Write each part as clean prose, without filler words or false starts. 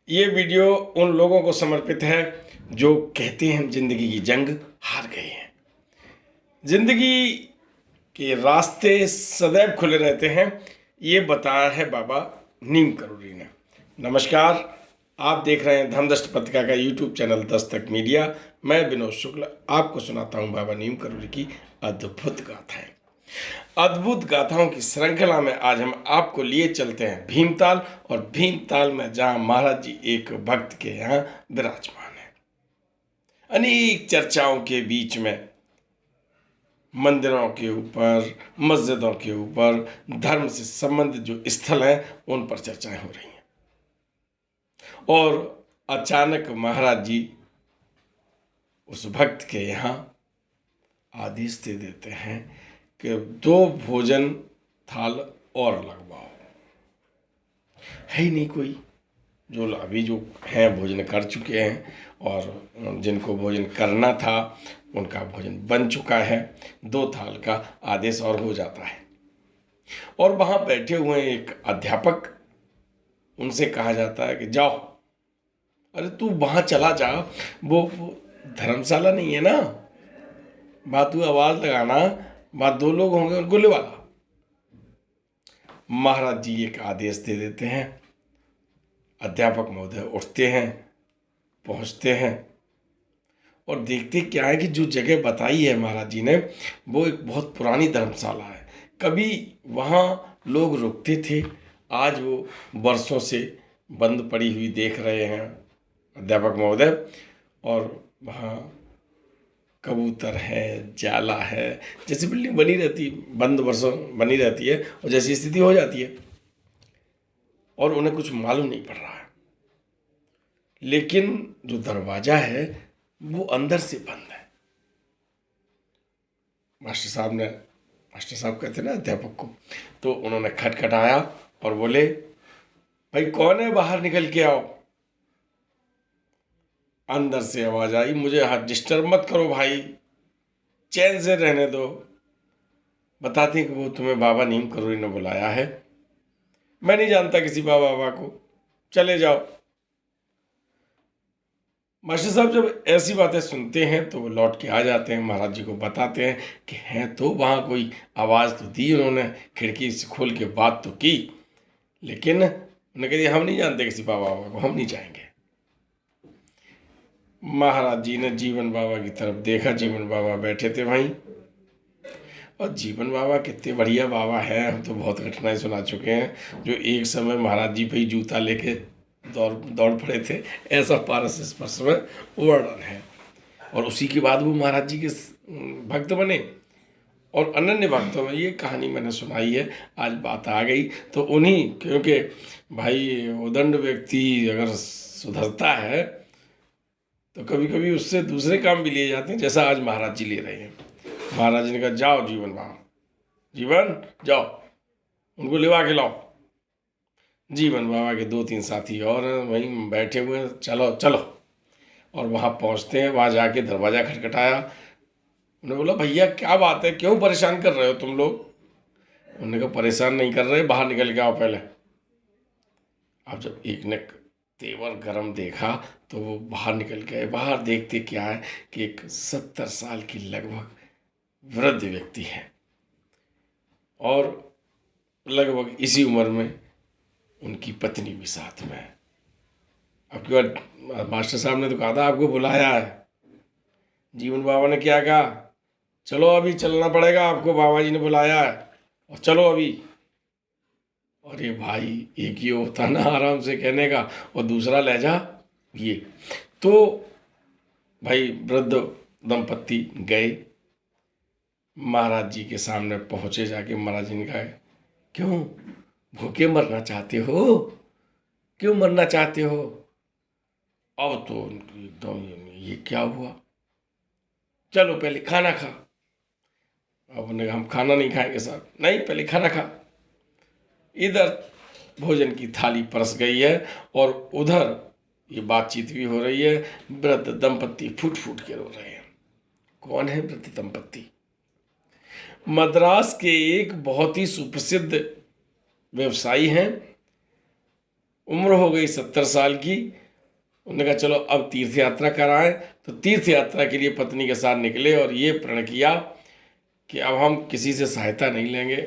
ये वीडियो उन लोगों को समर्पित है जो कहते हैं हम जिंदगी की जंग हार गए हैं। जिंदगी के रास्ते सदैव खुले रहते हैं, ये बताया है बाबा नीम करोड़ी ने। नमस्कार, आप देख रहे हैं धर्मदृष्टि पत्रिका का यूट्यूब चैनल दस्तक मीडिया। मैं विनोद शुक्ल आपको सुनाता हूं बाबा नीम करोड़ी की अद्भुत गाथाएं। अद्भुत गाथाओं की श्रृंखला में आज हम आपको लिए चलते हैं भीमताल, और भीमताल में जहां महाराज जी एक भक्त के यहाँ विराजमान है। अनेक चर्चाओं के बीच में मंदिरों के ऊपर, मस्जिदों के ऊपर, धर्म से संबंधित जो स्थल हैं उन पर चर्चाएं हो रही हैं। और अचानक महाराज जी उस भक्त के यहाँ आदेश दे देते हैं कि 2 भोजन थाल और लगवाओ। है ही नहीं कोई, जो अभी जो हैं भोजन कर चुके हैं और जिनको भोजन करना था उनका भोजन बन चुका है। 2 थाल का आदेश और हो जाता है। और वहाँ बैठे हुए एक अध्यापक, उनसे कहा जाता है कि जाओ, अरे तू वहाँ चला जा, वो धर्मशाला नहीं है ना, बात तू आवाज़ लगाना, बात 2 लोग होंगे उनको ले वाला। महाराज जी एक आदेश दे देते हैं। अध्यापक महोदय उठते हैं, पहुंचते हैं और देखते क्या है कि जो जगह बताई है महाराज जी ने वो एक बहुत पुरानी धर्मशाला है। कभी वहाँ लोग रुकते थे, आज वो वर्षों से बंद पड़ी हुई देख रहे हैं अध्यापक महोदय। और वहाँ कबूतर है, जाला है, जैसी बिल्डिंग बनी रहती, बंद वर्षों बनी रहती है और जैसी स्थिति हो जाती है, और उन्हें कुछ मालूम नहीं पड़ रहा है। लेकिन जो दरवाजा है वो अंदर से बंद है। मास्टर साहब कहते ना अध्यापक को, तो उन्होंने खटखटाया और बोले, भाई कौन है, बाहर निकल के आओ। अंदर से आवाज आई, मुझे हाथ डिस्टर्ब मत करो भाई, चैन से रहने दो। बताते हैं कि वो तुम्हें बाबा नीम करोड़ी ने बुलाया है। मैं नहीं जानता किसी बाबा को, चले जाओ। मास्टर साहब जब ऐसी बातें सुनते हैं तो वो लौट के आ जाते हैं, महाराज जी को बताते हैं कि हैं तो वहाँ कोई आवाज़ तो दी उन्होंने, खिड़की से खोल के बात तो की, लेकिन उन्होंने कह दिया हम नहीं जानते किसी बाबा को, हम नहीं जाएंगे। महाराज जी ने जीवन बाबा की तरफ देखा। जीवन बाबा बैठे थे वहीं, और जीवन बाबा कितने बढ़िया बाबा हैं, हम तो बहुत घटनाएं सुना चुके हैं। जो एक समय महाराज जी पे ही जूता लेके दौड़ पड़े थे, ऐसा पारस स्पर्श में वर्णन है। और उसी के बाद वो महाराज जी के भक्त बने। और अनन्य भक्तों में ये कहानी मैंने सुनाई है, आज बात आ गई तो उन्हीं, क्योंकि भाई उदंड व्यक्ति अगर सुधरता है तो कभी कभी उससे दूसरे काम भी लिए जाते हैं, जैसा आज महाराज जी ले रहे हैं। महाराज जी ने कहा जाओ जीवन बाबा, जीवन जाओ, उनको लिवा के लाओ। जीवन बाबा के 2-3 साथी और वहीं बैठे हुए हैं, चलो चलो। और वहाँ पहुँचते हैं, वहाँ जाके दरवाज़ा खटखटाया। उन्होंने बोला भैया क्या बात है, क्यों परेशान कर रहे हो तुम लोग। उन्होंने कहा परेशान नहीं कर रहे, बाहर निकल के आओ पहले। अब जब एक ने तेवर गरम देखा तो वो बाहर निकल गए। बाहर देखते क्या है कि एक 70 साल की लगभग वृद्ध व्यक्ति है, और लगभग इसी उम्र में उनकी पत्नी भी साथ में है। अब की बार मास्टर साहब ने तो कहा था आपको बुलाया है। जीवन बाबा ने क्या कहा, चलो अभी चलना पड़ेगा आपको, बाबा जी ने बुलाया है और चलो अभी। अरे भाई, एक ही होता ना आराम से कहने का, और दूसरा लहजा ये। तो भाई वृद्ध दंपत्ति गए, महाराज जी के सामने पहुँचे। जाके महाराज जी ने कहा क्यों भूखे मरना चाहते हो, क्यों मरना चाहते हो। अब तो एकदम ये क्या हुआ, चलो पहले खाना खा। अब उन्होंने हम खाना नहीं खाएंगे साहब, नहीं पहले खाना खा। इधर भोजन की थाली परस गई है और उधर ये बातचीत भी हो रही है। वृद्ध दंपत्ति फूट फूट के रो रहे हैं। कौन है वृद्ध दंपत्ति? मद्रास के एक बहुत ही सुप्रसिद्ध व्यवसायी हैं, उम्र हो गई 70 साल की। उन्होंने कहा चलो अब तीर्थ यात्रा कराएं। तो तीर्थ यात्रा के लिए पत्नी के साथ निकले और ये प्रण किया कि अब हम किसी से सहायता नहीं लेंगे,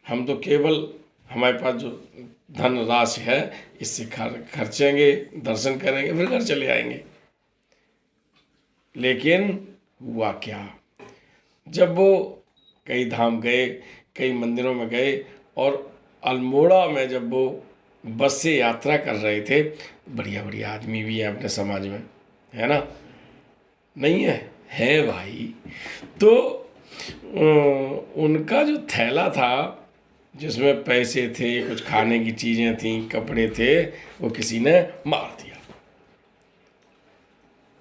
हम तो केवल हमारे पास जो धन राशि है इससे खर्चेंगे, दर्शन करेंगे, फिर घर चले आएंगे। लेकिन हुआ क्या, जब वो कई धाम गए, कई मंदिरों में गए और अल्मोड़ा में जब वो बस से यात्रा कर रहे थे, बढ़िया बढ़िया आदमी भी है अपने समाज में, है ना, नहीं है भाई। तो उनका जो थैला था जिसमें पैसे थे, कुछ खाने की चीज़ें थीं, कपड़े थे, वो किसी ने मार दिया।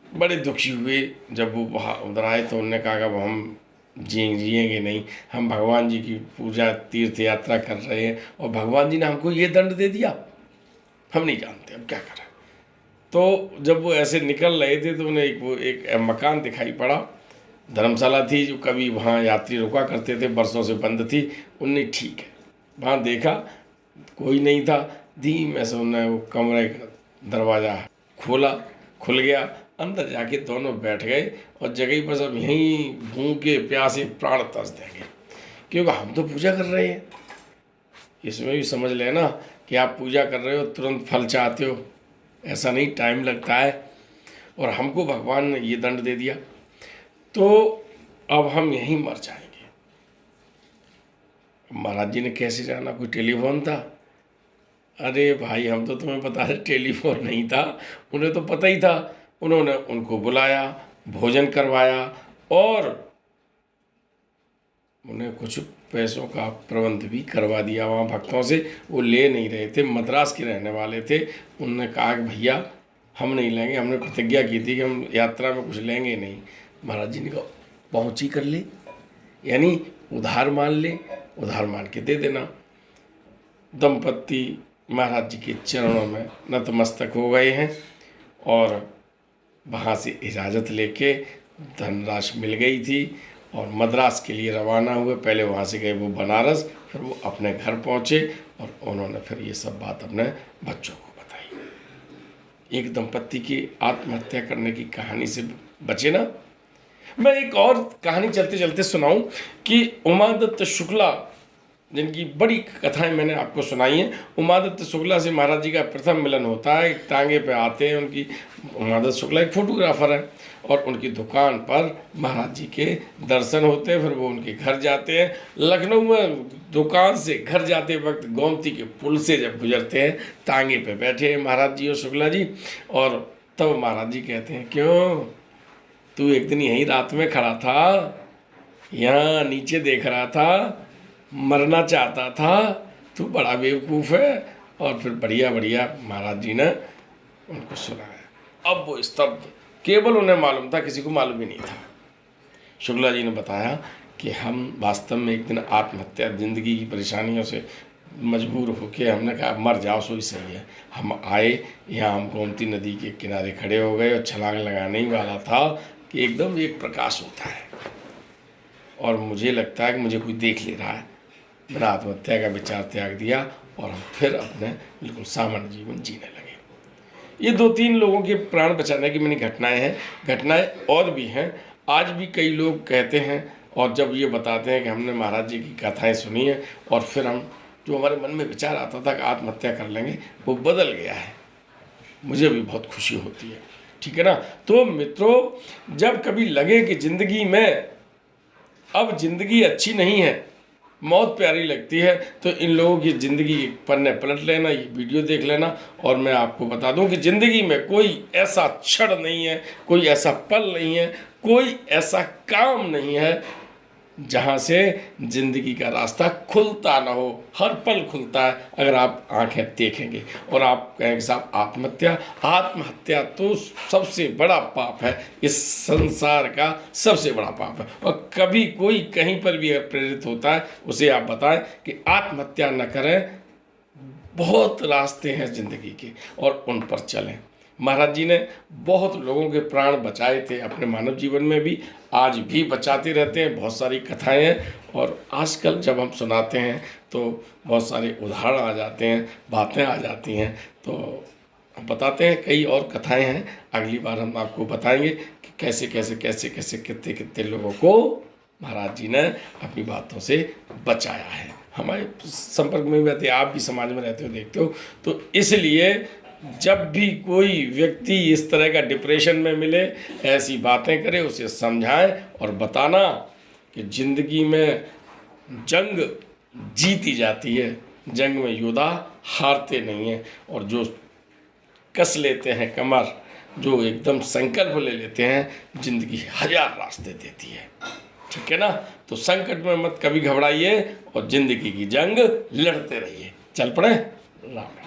बड़े दुखी हुए जब वो वहाँ उधर आए तो उन्होंने कहा कि अब हम जिएंगे नहीं, हम भगवान जी की पूजा तीर्थ यात्रा कर रहे हैं और भगवान जी ने हमको ये दंड दे दिया, हम नहीं जानते अब क्या करें। तो जब वो ऐसे निकल रहे थे तो उन्हें एक मकान दिखाई पड़ा, धर्मशाला थी जो कभी वहाँ यात्री रुका करते थे, बरसों से बंद थी। उनने ठीक है वहाँ देखा, कोई नहीं था, धीमे से उन्होंने वो कमरे का दरवाज़ा खोला, खुल गया, अंदर जाके दोनों बैठ गए और जगह पर सब यहीं भूखे प्यासे प्राण तरस देंगे, क्योंकि हम तो पूजा कर रहे हैं। इसमें भी समझ लेना कि आप पूजा कर रहे हो तुरंत फल चाहते हो, ऐसा नहीं, टाइम लगता है। और हमको भगवान ने ये दंड दे दिया, तो अब हम यहीं मर जाएंगे। महाराज जी ने कैसे जाना, कोई टेलीफोन था? अरे भाई हम तो तुम्हें बता रहे टेलीफोन नहीं था, उन्हें तो पता ही था। उन्होंने उनको बुलाया, भोजन करवाया और उन्हें कुछ पैसों का प्रबंध भी करवा दिया वहाँ भक्तों से। वो ले नहीं रहे थे, मद्रास के रहने वाले थे। उन्होंने कहा कि भैया हम नहीं लेंगे, हमने प्रतिज्ञा की थी कि हम यात्रा में कुछ लेंगे नहीं। महाराज जी ने कहा पहुँची कर ले, यानी उधार मान ले, उधार मान के दे देना। दंपत्ति महाराज जी के चरणों में नतमस्तक हो गए हैं और वहाँ से इजाज़त लेके धनराशि मिल गई थी और मद्रास के लिए रवाना हुए। पहले वहाँ से गए वो बनारस, फिर वो अपने घर पहुँचे और उन्होंने फिर ये सब बात अपने बच्चों को बताई। एक दंपत्ति की आत्महत्या करने की कहानी से बचे ना। मैं एक और कहानी चलते चलते सुनाऊं कि उमादत्त शुक्ला, जिनकी बड़ी कथाएं मैंने आपको सुनाई हैं। उमादत्त शुक्ला से महाराज जी का प्रथम मिलन होता है, एक तांगे पे आते हैं। उनकी उमादत्त शुक्ला एक फोटोग्राफर है और उनकी दुकान पर महाराज जी के दर्शन होते हैं। फिर वो उनके घर जाते हैं। लखनऊ में दुकान से घर जाते वक्त गोमती के पुल से जब गुजरते हैं, तांगे पे बैठे हैं महाराज जी और शुक्ला जी, और तब महाराज जी कहते हैं क्यों तू एक दिन यहीं रात में खड़ा था, यहाँ नीचे देख रहा था, मरना चाहता था, तू बड़ा बेवकूफ़ है। और फिर बढ़िया बढ़िया महाराज जी ने उनको सुनाया। अब वो स्तब्ध, केवल उन्हें मालूम था, किसी को मालूम ही नहीं था। शुक्ला जी ने बताया कि हम वास्तव में एक दिन आत्महत्या, जिंदगी की परेशानियों से मजबूर होके हमने कहा मर जाओ सो ही सही है। हम आए यहाँ, हम गोमती नदी के किनारे खड़े हो गए और छलांग लगाने ही वाला था कि एकदम एक प्रकाश होता है और मुझे लगता है कि मुझे कोई देख ले रहा है। मैंने आत्महत्या का विचार त्याग दिया और हम फिर अपने बिल्कुल सामान्य जीवन जीने लगे। ये 2-3 लोगों के प्राण बचाने की मैंने घटनाएं हैं। घटनाएं और भी हैं। आज भी कई लोग कहते हैं और जब ये बताते हैं कि हमने महाराज जी की कथाएं सुनी हैं और फिर हम, जो हमारे मन में विचार आता था कि आत्महत्या कर लेंगे, वो बदल गया है। मुझे भी बहुत खुशी होती है, ठीक है ना। तो मित्रों, जब कभी लगे कि ज़िंदगी में अब ज़िंदगी अच्छी नहीं है, मौत प्यारी लगती है, तो इन लोगों की ज़िंदगी के पन्ने पलट लेना, ये वीडियो देख लेना। और मैं आपको बता दूं कि ज़िंदगी में कोई ऐसा क्षण नहीं है, कोई ऐसा पल नहीं है, कोई ऐसा काम नहीं है जहाँ से ज़िंदगी का रास्ता खुलता ना हो। हर पल खुलता है अगर आप आंखें देखेंगे। और आप कहेंगे साहब आत्महत्या तो सबसे बड़ा पाप है, इस संसार का सबसे बड़ा पाप है। और कभी कोई कहीं पर भी अगर प्रेरित होता है, उसे आप बताएं कि आत्महत्या न करें। बहुत रास्ते हैं ज़िंदगी के और उन पर चलें। महाराज जी ने बहुत लोगों के प्राण बचाए थे अपने मानव जीवन में भी, आज भी बचाते रहते हैं। बहुत सारी कथाएं हैं और आजकल जब हम सुनाते हैं तो बहुत सारे उदाहरण आ जाते हैं, बातें आ जाती हैं, तो हम बताते हैं। कई और कथाएं हैं, अगली बार हम आपको बताएंगे कि कैसे कैसे कैसे कैसे कितने कितने लोगों को महाराज जी ने अपनी बातों से बचाया है। हमारे संपर्क में भी रहते, आप भी समाज में रहते हो, देखते हो, तो इसलिए जब भी कोई व्यक्ति इस तरह का डिप्रेशन में मिले, ऐसी बातें करे, उसे समझाएं और बताना कि ज़िंदगी में जंग जीती जाती है, जंग में योद्धा हारते नहीं हैं। और जो कस लेते हैं कमर, जो एकदम संकल्प ले लेते हैं, ज़िंदगी हजार रास्ते देती है। ठीक है ना? तो संकट में मत कभी घबराइए और ज़िंदगी की जंग लड़ते रहिए। चल पड़े। राम।